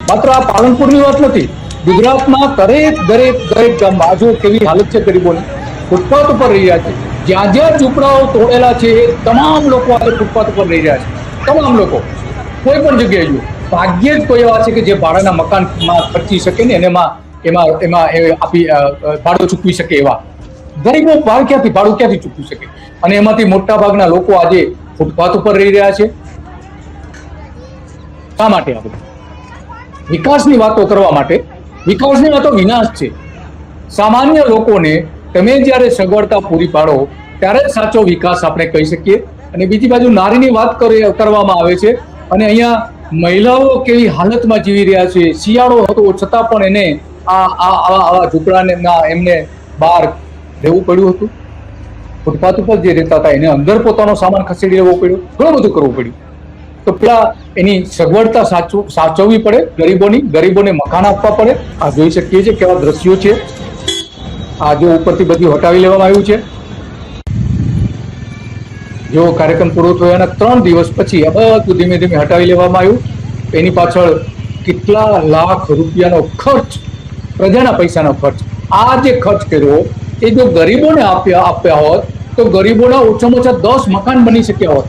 માત્ર આ પાલનપુરની વાત નથી, ગુજરાતમાં દરેક ગામમાં જો કેવી હાલત છે ગરીબોની, ફૂટપાથ ઉપર રહી રહ્યા છે. જ્યાં જ્યાં ઝૂંપડાઓ તોડેલા છે એ તમામ લોકો આજે ફૂટપાથ ઉપર રહી રહ્યા છે. તમામ લોકો કોઈ પણ જગ્યાએ જો ભાગ્યે જ કોઈ એવા છે કે જે ભાડાના મકાનમાં ખર્ચી શકે ને એમાં આપી ભાડું ચૂકવી શકે. એવા ગરીબો ભાડું ક્યાંથી ચૂકવી શકે? અને એમાંથી મોટા ભાગના લોકો આજે ફૂટપાથ ઉપર રહી રહ્યા છે. શા માટે? આપણે વિકાસની વાતો કરવા માટે, વિકાસની વાતો વિનાશ છે. સામાન્ય લોકોને તમે જ્યારે સગવડતા પૂરી પાડો ત્યારે જ સાચો વિકાસ આપણે કહી શકીએ. અને બીજી બાજુ નારીની વાત કરવામાં આવે છે અને અહીંયા મહિલાઓ કેવી હાલતમાં જીવી રહ્યા છે. શિયાળો હતો છતાં પણ એને આવા ઝૂંપડાને એમને બહાર રહેવું પડ્યું હતું. ફૂટપાથ ઉપર જે રહેતા હતા એને અંદર પોતાનો સામાન ખસેડી લેવો પડ્યો, ઘણું બધું કરવું પડ્યું. તો પેલા એની સગવડતા સાચવવી પડે, ગરીબોને મકાન આપવા પડે. આ જોઈ શકીએ છીએ કેવા દ્રશ્યો છે. આ જો ઉપરથી બધું હટાવી લેવામાં આવ્યું છે. જેવો કાર્યક્રમ પૂરો થયો એના 3 દિવસ પછી આ બધું ધીમે ધીમે હટાવી લેવામાં આવ્યું. એની પાછળ કેટલા લાખ રૂપિયાનો ખર્ચ, પ્રજાના પૈસાનો ખર્ચ. આ જે ખર્ચ કર્યો એ જો ગરીબોને આપ્યા હોત તો ગરીબોના ઓછામાં ઓછા 10 મકાન બની શક્યા હોત.